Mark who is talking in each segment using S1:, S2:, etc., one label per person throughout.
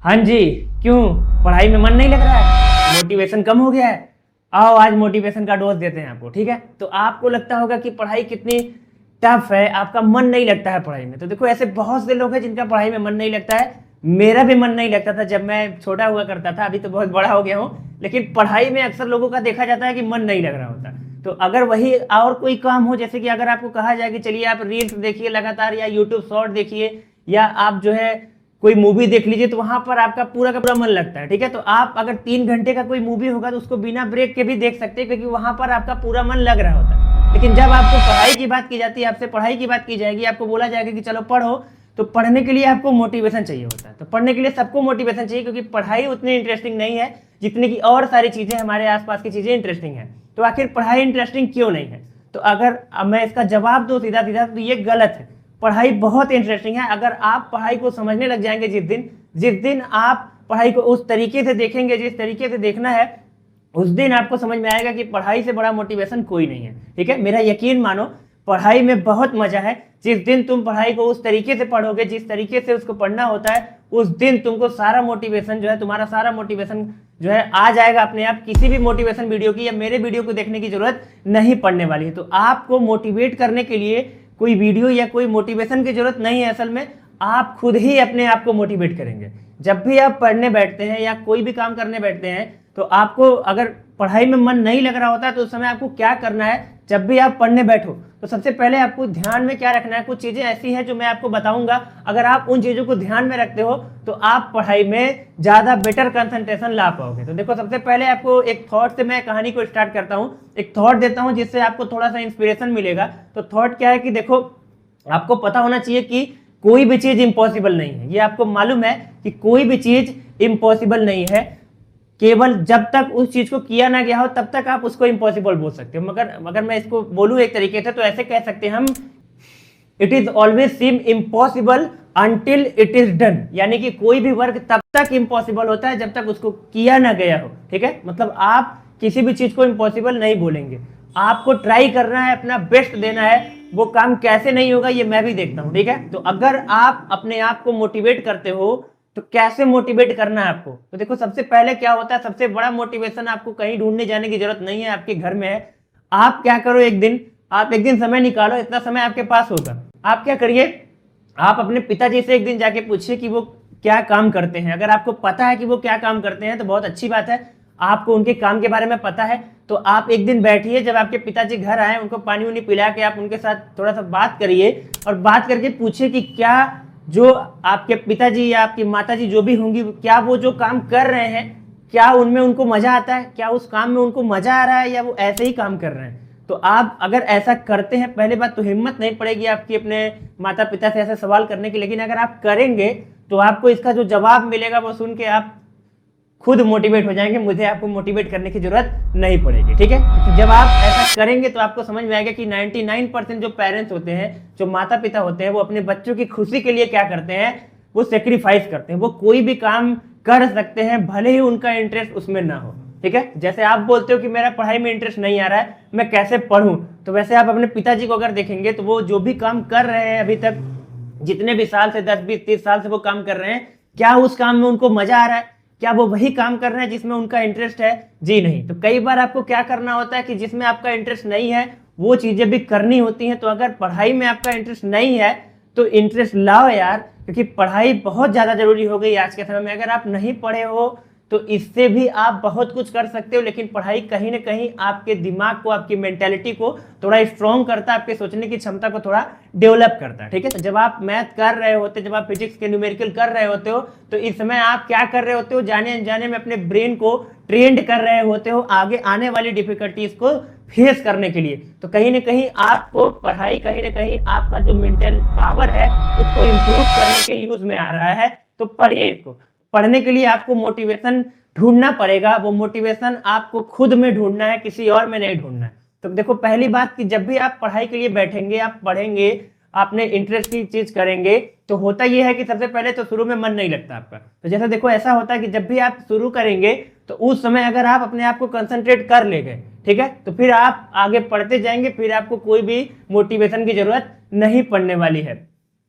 S1: हाँ जी। क्यों, पढ़ाई में मन नहीं लग रहा है? मोटिवेशन कम हो गया है? आओ आज मोटिवेशन का डोज देते हैं आपको, ठीक है। तो आपको लगता होगा कि पढ़ाई कितनी टफ है, आपका मन नहीं लगता है पढ़ाई में। तो देखो ऐसे बहुत से लोग हैं जिनका पढ़ाई में मन नहीं लगता है। मेरा भी मन नहीं लगता था जब मैं छोटा हुआ करता था, अभी तो बहुत बड़ा हो गया हूँ, लेकिन पढ़ाई में अक्सर लोगों का देखा जाता है कि मन नहीं लग रहा होता। तो अगर वही और कोई काम हो, जैसे कि अगर आपको कहा जाए कि चलिए आप रील्स देखिए लगातार, या यूट्यूब शॉर्ट देखिए, या आप जो है कोई मूवी देख लीजिए, तो वहां पर आपका पूरा का पूरा मन लगता है, ठीक है। तो आप अगर 3 घंटे का कोई मूवी होगा तो उसको बिना ब्रेक के भी देख सकते हैं, क्योंकि वहां पर आपका पूरा मन लग रहा होता है। लेकिन जब आपको पढ़ाई की बात की जाती है, आपसे पढ़ाई की बात की जाएगी, आपको बोला जाएगा कि चलो पढ़ो, तो पढ़ने के लिए आपको मोटिवेशन चाहिए होता है। तो पढ़ने के लिए सबको मोटिवेशन चाहिए, क्योंकि पढ़ाई उतनी इंटरेस्टिंग नहीं है जितनी की और सारी चीजें, हमारे आसपास की चीजें इंटरेस्टिंग है। तो आखिर पढ़ाई इंटरेस्टिंग क्यों नहीं है? तो अगर मैं इसका जवाब दूं सीधा सीधा, तो ये गलत है। पढ़ाई बहुत इंटरेस्टिंग है। अगर आप पढ़ाई को समझने लग जाएंगे, जिस दिन आप पढ़ाई को उस तरीके से देखेंगे जिस तरीके से देखना है, उस दिन आपको समझ में आएगा कि पढ़ाई से बड़ा मोटिवेशन कोई नहीं है, ठीक है। मेरा यकीन मानो, पढ़ाई में बहुत मजा है। जिस दिन तुम पढ़ाई को उस तरीके से पढ़ोगे जिस तरीके से उसको पढ़ना होता है, उस दिन तुमको सारा मोटिवेशन जो है, तुम्हारा सारा मोटिवेशन जो है आ जाएगा अपने आप। किसी भी मोटिवेशन वीडियो की या मेरे वीडियो को देखने की जरूरत नहीं पड़ने वाली है। तो आपको मोटिवेट करने के लिए कोई वीडियो या कोई मोटिवेशन की जरूरत नहीं है। असल में आप खुद ही अपने आप को मोटिवेट करेंगे। जब भी आप पढ़ने बैठते हैं या कोई भी काम करने बैठते हैं, तो आपको अगर पढ़ाई में मन नहीं लग रहा होता है, तो उस समय आपको क्या करना है? जब भी आप पढ़ने बैठो, तो सबसे पहले आपको ध्यान में क्या रखना है? कुछ चीजें ऐसी हैं जो मैं आपको बताऊंगा। अगर आप उन चीजों को ध्यान में रखते हो, तो आप पढ़ाई में ज्यादा बेटर कंसंट्रेशन ला पाओगे। तो देखो, सबसे पहले आपको एक थॉट से मैं कहानी को स्टार्ट करता हूँ, एक थॉट देता हूँ जिससे आपको थोड़ा सा इंस्पिरेशन मिलेगा। तो थॉट क्या है कि देखो, आपको पता होना चाहिए कि कोई भी चीज इम्पॉसिबल नहीं है। ये आपको मालूम है कि कोई भी चीज इम्पॉसिबल नहीं है। केवल जब तक उस चीज को किया ना गया हो, तब तक आप उसको इम्पॉसिबल बोल सकते हो। मगर अगर मैं इसको बोलूं एक तरीके से, तो ऐसे कह सकते हैं हम, it is always seem impossible until it is done. यानी कि कोई भी वर्क तब तक इम्पॉसिबल होता है जब तक उसको किया ना गया हो, ठीक है। मतलब आप किसी भी चीज को इम्पॉसिबल नहीं बोलेंगे। आपको ट्राई करना है, अपना बेस्ट देना है। वो काम कैसे नहीं होगा ये मैं भी देखता हूं, ठीक है। तो अगर आप अपने आप को मोटिवेट करते हो, तो कैसे मोटिवेट करना है आपको? तो देखो, सबसे पहले क्या होता है, सबसे बड़ा मोटिवेशन आपको कहीं ढूंढने जाने की जरूरत नहीं है, आपके घर में है। आप क्या करो, आप एक दिन समय निकालो, इतना समय आपके पास होगा। आप क्या करिए, आप अपने पिताजी से एक दिन जाके पूछिए कि वो क्या काम करते हैं। अगर आपको पता है कि वो क्या काम करते हैं, तो बहुत अच्छी बात है, आपको उनके काम के बारे में पता है। तो आप एक दिन बैठिए, जब आपके पिताजी घर आए, उनको पानी उनी पिला के आप उनके साथ थोड़ा सा बात करिए, और बात करके पूछिए कि क्या जो आपके पिताजी या आपकी माताजी जो भी होंगी, क्या वो जो काम कर रहे हैं, क्या उनमें उनको मजा आता है? क्या उस काम में उनको मजा आ रहा है, या वो ऐसे ही काम कर रहे हैं? तो आप अगर ऐसा करते हैं, पहले बात तो हिम्मत नहीं पड़ेगी आपकी अपने माता पिता से ऐसे सवाल करने की, लेकिन अगर आप करेंगे तो आपको इसका जो जवाब मिलेगा वो सुन के आप खुद मोटिवेट हो जाएंगे। मुझे आपको मोटिवेट करने की जरूरत नहीं पड़ेगी, ठीक है। तो जब आप ऐसा करेंगे तो आपको समझ में आएगा कि 99% जो पेरेंट्स होते हैं, जो माता पिता होते हैं, वो अपने बच्चों की खुशी के लिए क्या करते हैं? वो सेक्रीफाइस करते हैं। वो कोई भी काम कर सकते हैं, भले ही उनका इंटरेस्ट उसमें ना हो, ठीक है। जैसे आप बोलते हो कि मेरा पढ़ाई में इंटरेस्ट नहीं आ रहा है, मैं कैसे पढ़ूं? तो वैसे आप अपने पिताजी को अगर देखेंगे, तो वो जो भी काम कर रहे हैं अभी तक, जितने भी साल से, 10 20 30 साल से वो काम कर रहे हैं, क्या उस काम में उनको मजा आ रहा है? क्या वो वही काम कर रहे हैं जिसमें उनका इंटरेस्ट है? जी नहीं। तो कई बार आपको क्या करना होता है कि जिसमें आपका इंटरेस्ट नहीं है, वो चीजें भी करनी होती हैं। तो अगर पढ़ाई में आपका इंटरेस्ट नहीं है, तो इंटरेस्ट लाओ यार, क्योंकि पढ़ाई बहुत ज्यादा जरूरी हो गई आज के समय में। अगर आप नहीं पढ़े हो, तो इससे भी आप बहुत कुछ कर सकते हो, लेकिन पढ़ाई कहीं ना कहीं आपके दिमाग को, आपकी मेंटेलिटी को थोड़ा स्ट्रॉन्ग करता है, आपके सोचने की क्षमता को थोड़ा डेवलप करता है, ठीक है। तो जब आप मैथ कर रहे होते, जब आप फिजिक्स के न्यूमेरिकल कर रहे होते हो, तो इस समय आप क्या कर रहे होते हो? जाने अनजाने में अपने ब्रेन को ट्रेंड कर रहे होते हो आगे आने वाली डिफिकल्टीज को फेस करने के लिए। तो कहीं ना कहीं आपको पढ़ाई, कहीं ना कहीं आपका जो मेंटल पावर है, उसको इम्प्रूव करने के यूज में आ रहा है। तो पढ़िए इसको। पढ़ने के लिए आपको मोटिवेशन ढूंढना पड़ेगा। वो मोटिवेशन आपको खुद में ढूंढना है, किसी और में नहीं ढूंढना है। तो देखो, पहली बात कि जब भी आप पढ़ाई के लिए बैठेंगे, आप पढ़ेंगे, आपने इंटरेस्ट की चीज करेंगे, तो होता यह है कि सबसे पहले तो शुरू में मन नहीं लगता आपका। तो जैसा देखो, ऐसा होता है कि जब भी आप शुरू करेंगे, तो उस समय अगर आप अपने आप को कंसंट्रेट कर ले गए, ठीक है, तो फिर आप आगे पढ़ते जाएंगे, फिर आपको कोई भी मोटिवेशन की जरूरत नहीं पड़ने वाली है।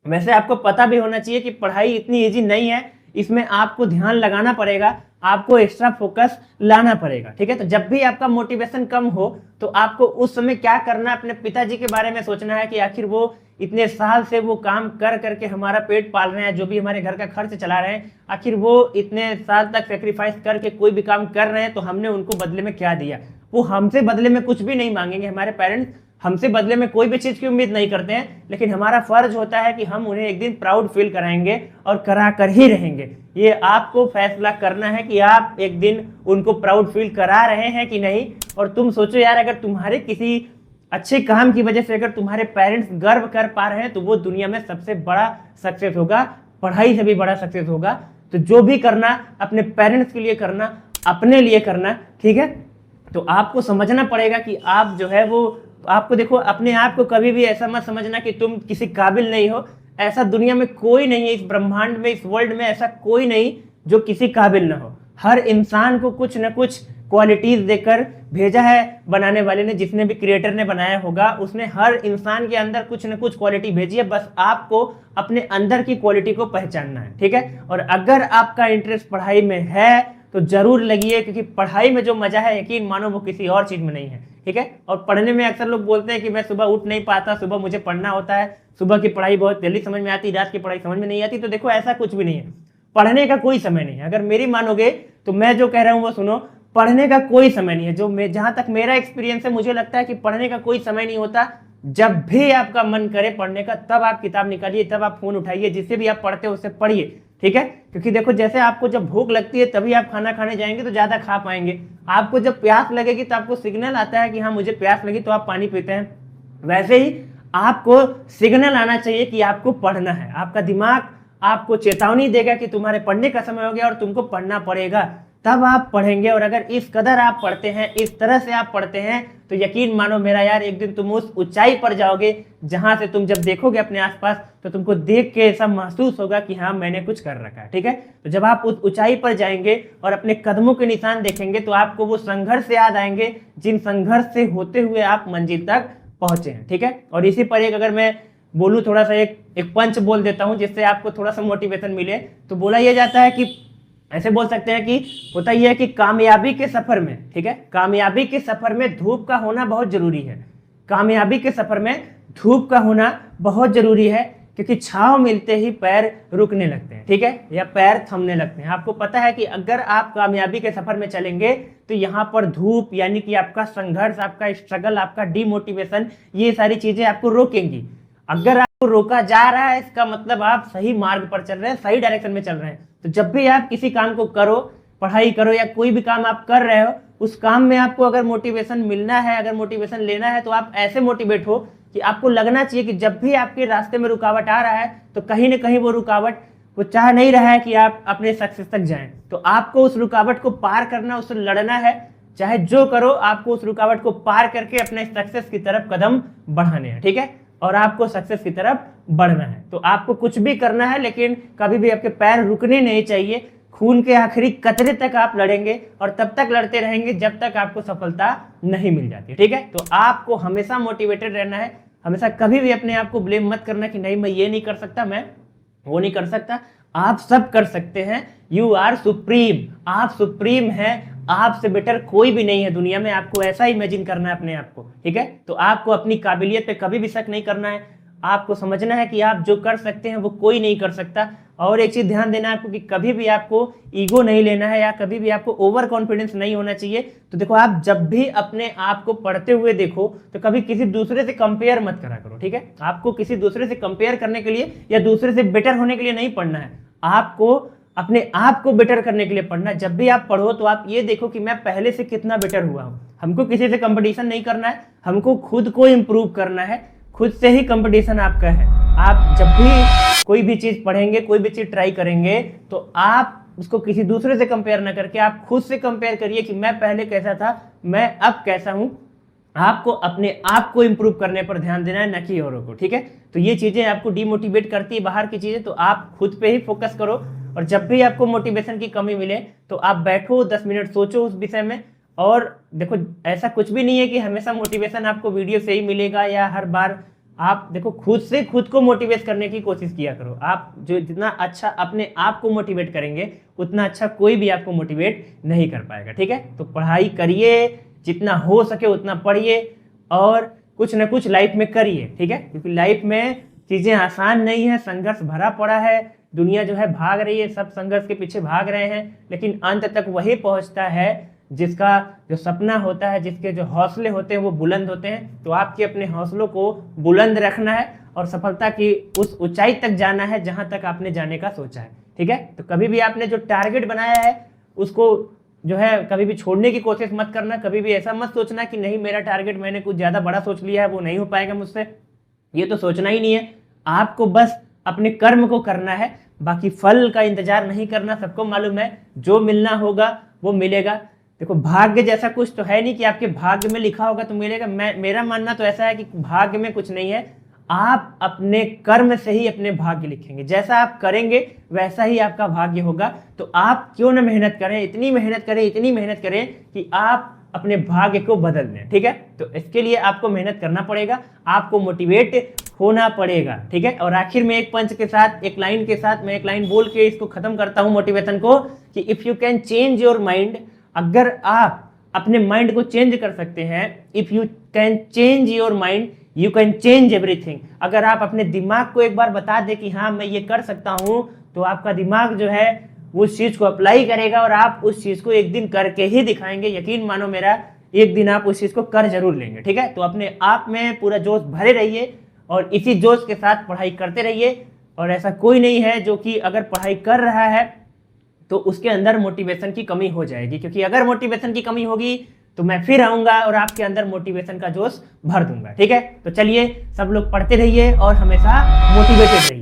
S1: वैसे आपको पता भी होना चाहिए कि पढ़ाई इतनी ईजी नहीं है। इसमें आपको ध्यान लगाना पड़ेगा, आपको एक्स्ट्रा फोकस लाना पड़ेगा, ठीक है। तो जब भी आपका मोटिवेशन कम हो तो आपको उस समय क्या करना है, अपने पिताजी के बारे में सोचना है कि आखिर वो इतने साल से वो काम कर करके हमारा पेट पाल रहे हैं, जो भी हमारे घर का खर्च चला रहे हैं, आखिर वो इतने साल तक सेक्रीफाइस करके कोई भी काम कर रहे हैं, तो हमने उनको बदले में क्या दिया। वो हमसे बदले में कुछ भी नहीं मांगेंगे, हमारे पेरेंट्स हमसे बदले में कोई भी चीज की उम्मीद नहीं करते हैं, लेकिन हमारा फर्ज होता है कि हम उन्हें एक दिन प्राउड फील कराएंगे और करा कर ही रहेंगे। ये आपको फैसला करना है कि आप एक दिन उनको प्राउड फील करा रहे हैं कि नहीं। और तुम सोचो यार, अगर तुम्हारे किसी अच्छे काम की वजह से अगर तुम्हारे पेरेंट्स गर्व कर पा रहे हैं तो वो दुनिया में सबसे बड़ा सक्सेस होगा, पढ़ाई से भी बड़ा सक्सेस होगा। तो जो भी करना अपने पेरेंट्स के लिए करना, अपने लिए करना, ठीक है। तो आपको समझना पड़ेगा कि आप जो है वो, आपको देखो, अपने आप को कभी भी ऐसा मत समझना कि तुम किसी काबिल नहीं हो। ऐसा दुनिया में कोई नहीं है, इस ब्रह्मांड में, इस वर्ल्ड में ऐसा कोई नहीं जो किसी काबिल ना हो। हर इंसान को कुछ ना कुछ क्वालिटीज देकर भेजा है बनाने वाले ने, जिसने भी क्रिएटर ने बनाया होगा उसने हर इंसान के अंदर कुछ ना कुछ क्वालिटी भेजी है। बस आपको अपने अंदर की क्वालिटी को पहचानना है, ठीक है। और अगर आपका इंटरेस्ट पढ़ाई में है तो जरूर लगिए, क्योंकि पढ़ाई में जो मजा है यकीन मानो वो किसी और चीज में नहीं है, ठीक है। और पढ़ने में अक्सर लोग बोलते हैं कि मैं सुबह उठ नहीं पाता, सुबह मुझे पढ़ना होता है, सुबह की पढ़ाई बहुत जल्दी समझ में आती, रात की पढ़ाई समझ में नहीं आती। तो देखो, ऐसा कुछ भी नहीं है, पढ़ने का कोई समय नहीं है। अगर मेरी मानोगे तो मैं जो कह रहा हूँ वो सुनो, पढ़ने का कोई समय नहीं है। जहां तक मेरा एक्सपीरियंस है, मुझे लगता है कि पढ़ने का कोई समय नहीं होता। जब भी आपका मन करे पढ़ने का, तब आप किताब निकालिए, तब आप फोन उठाइए, जिससे भी आप पढ़ते हो उससे पढ़िए, ठीक है। क्योंकि देखो, जैसे आपको जब भूख लगती है तभी आप खाना खाने जाएंगे तो ज्यादा खा पाएंगे। आपको जब प्यास लगेगी तो आपको सिग्नल आता है कि हाँ मुझे प्यास लगी, तो आप पानी पीते हैं। वैसे ही आपको सिग्नल आना चाहिए कि आपको पढ़ना है। आपका दिमाग आपको चेतावनी देगा कि तुम्हारे पढ़ने का समय हो गया और तुमको पढ़ना पड़ेगा, तब आप पढ़ेंगे। और अगर इस कदर आप पढ़ते हैं, इस तरह से आप पढ़ते हैं, तो यकीन मानो मेरा यार, एक दिन तुम उस ऊंचाई पर जाओगे जहां से तुम जब देखोगे अपने आसपास तो तुमको देख के ऐसा महसूस होगा कि हाँ मैंने कुछ कर रखा है, ठीक है। तो जब आप उस ऊंचाई पर जाएंगे और अपने कदमों के निशान देखेंगे तो आपको वो संघर्ष याद आएंगे, जिन संघर्ष से होते हुए आप मंजिल तक पहुंचे हैं, ठीक है। और इसी पर एक अगर मैं बोलूं, थोड़ा सा एक पंच बोल देता हूं जिससे आपको थोड़ा सा मोटिवेशन मिले। तो बोला यह जाता है कि, ऐसे बोल सकते हैं कि होता यह है कि कामयाबी के सफर में, ठीक है, कामयाबी के सफर में धूप का होना बहुत जरूरी है। कामयाबी के सफर में धूप का होना बहुत जरूरी है, क्योंकि छांव मिलते ही पैर रुकने लगते हैं, ठीक है, या पैर थमने लगते हैं। आपको पता है कि अगर आप कामयाबी के सफर में चलेंगे तो यहाँ पर धूप यानी कि आपका संघर्ष, आपका स्ट्रगल, आपका डिमोटिवेशन, ये सारी चीजें आपको रोकेंगी। अगर आपको रोका जा रहा है, इसका मतलब आप सही मार्ग पर चल रहे हैं, सही डायरेक्शन में चल रहे हैं। तो जब भी आप किसी काम को करो, पढ़ाई करो या कोई भी काम आप कर रहे हो, उस काम में आपको अगर मोटिवेशन मिलना है, अगर मोटिवेशन लेना है, तो आप ऐसे मोटिवेट हो कि आपको लगना चाहिए कि जब भी आपके रास्ते में रुकावट आ रहा है तो कहीं ना कहीं वो रुकावट वो चाह नहीं रहा है कि आप अपने सक्सेस तक जाएं। तो आपको उस रुकावट को पार करना, उससे लड़ना है, चाहे जो करो, आपको उस रुकावट को पार करके अपने सक्सेस की तरफ कदम बढ़ाने हैं, ठीक है। और आपको सक्सेस की तरफ बढ़ना है, तो आपको कुछ भी करना है, लेकिन कभी भी आपके पैर रुकने नहीं चाहिए। खून के आखिरी कतरे तक आप लड़ेंगे और तब तक लड़ते रहेंगे जब तक आपको सफलता नहीं मिल जाती, ठीक है। तो आपको हमेशा मोटिवेटेड रहना है, हमेशा कभी भी अपने आप को ब्लेम मत करना कि नहीं मैं ये नहीं कर सकता, मैं वो नहीं कर सकता। आप सब कर सकते हैं। यू आर सुप्रीम, आप सुप्रीम हैं, आपसे बेटर कोई भी नहीं है दुनिया में। आपको ऐसा इमेजिन करना है अपने आप को, ठीक है। तो आपको अपनी काबिलियत पे कभी भी शक नहीं करना है। आपको समझना है कि आप जो कर सकते हैं वो कोई नहीं कर सकता। और एक चीज ध्यान देना है आपको कि कभी भी आपको ईगो नहीं लेना है या कभी भी आपको ओवर कॉन्फिडेंस नहीं होना चाहिए। तो देखो, आप जब भी अपने आप को पढ़ते हुए देखो तो कभी किसी दूसरे से कंपेयर मत करा करो, ठीक है। आपको किसी दूसरे से कंपेयर करने के लिए या दूसरे से बेटर होने के लिए नहीं पढ़ना है, आपको अपने आप को बेटर करने के लिए पढ़ना। जब भी आप पढ़ो तो आप ये देखो कि मैं पहले से कितना बेटर हुआ हूँ। हमको किसी से कंपटीशन नहीं करना है, हमको खुद को इम्प्रूव करना है। खुद से ही कंपटीशन आपका है। आप जब भी कोई भी चीज पढ़ेंगे, कोई भी चीज ट्राई करेंगे, तो आप उसको किसी दूसरे से कंपेयर ना करके आप खुद से कंपेयर करिए कि मैं पहले कैसा था, मैं अब कैसा हूं। आपको अपने आप को इंप्रूव करने पर ध्यान देना है, न कि औरों को, ठीक है। तो ये चीजें आपको डिमोटिवेट करती है, बाहर की चीजें, तो आप खुद पे ही फोकस करो। और जब भी आपको मोटिवेशन की कमी मिले तो आप बैठो, 10 मिनट सोचो उस विषय में। और देखो, ऐसा कुछ भी नहीं है कि हमेशा मोटिवेशन आपको वीडियो से ही मिलेगा या हर बार आप देखो खुद से खुद को मोटिवेट करने की कोशिश किया करो। आप जो जितना अच्छा अपने आप को मोटिवेट करेंगे उतना अच्छा कोई भी आपको मोटिवेट नहीं कर पाएगा, ठीक है। तो पढ़ाई करिए, जितना हो सके उतना पढ़िए और कुछ ना कुछ लाइफ में करिए, ठीक है। क्योंकि लाइफ में चीज़ें आसान नहीं है, संघर्ष भरा पड़ा है, दुनिया जो है भाग रही है, सब संघर्ष के पीछे भाग रहे हैं, लेकिन अंत तक वही पहुंचता है जिसका जो सपना होता है, जिसके जो हौसले होते हैं वो बुलंद होते हैं। तो आपके अपने हौसलों को बुलंद रखना है और सफलता की उस ऊंचाई तक जाना है जहां तक आपने जाने का सोचा है, ठीक है। तो कभी भी आपने जो टारगेट बनाया है उसको जो है कभी भी छोड़ने की कोशिश मत करना। कभी भी ऐसा मत सोचना कि नहीं मेरा टारगेट मैंने कुछ ज़्यादा बड़ा सोच लिया है, वो नहीं हो पाएगा मुझसे, ये तो सोचना ही नहीं है। आपको बस अपने कर्म को करना है, बाकी फल का इंतजार नहीं करना। सबको मालूम है जो मिलना होगा वो मिलेगा। देखो भाग्य जैसा कुछ तो है नहीं कि आपके भाग्य में लिखा होगा तो मिलेगा। मेरा मानना तो ऐसा है कि भाग्य में कुछ नहीं है, आप अपने कर्म से ही अपने भाग्य लिखेंगे। जैसा आप करेंगे वैसा ही आपका भाग्य होगा। तो आप क्यों ना मेहनत करें, इतनी मेहनत करें, इतनी मेहनत करें कि आप अपने भाग्य को बदल दें, ठीक है। तो इसके लिए आपको मेहनत करना पड़ेगा, आपको मोटिवेट होना पड़ेगा, ठीक है। और आखिर में एक पंच के साथ, एक लाइन के साथ मैं एक लाइन बोल के इसको खत्म करता हूं मोटिवेशन को, कि if you can change your mind, अगर आप अपने माइंड को चेंज कर सकते हैं, if you can change your mind you can change everything. अगर आप अपने दिमाग को एक बार बता दें कि हाँ मैं ये कर सकता हूं, तो आपका दिमाग जो है उस चीज को अप्लाई करेगा और आप उस चीज को एक दिन करके ही दिखाएंगे। यकीन मानो मेरा, एक दिन आप उस चीज को कर जरूर लेंगे, ठीक है। तो अपने आप में पूरा जोश भरे रहिए और इसी जोश के साथ पढ़ाई करते रहिए। और ऐसा कोई नहीं है जो कि अगर पढ़ाई कर रहा है तो उसके अंदर मोटिवेशन की कमी हो जाएगी, क्योंकि अगर मोटिवेशन की कमी होगी तो मैं फिर आऊंगा और आपके अंदर मोटिवेशन का जोश भर दूंगा, ठीक है। तो चलिए सब लोग पढ़ते रहिए और हमेशा मोटिवेटेड रहिए।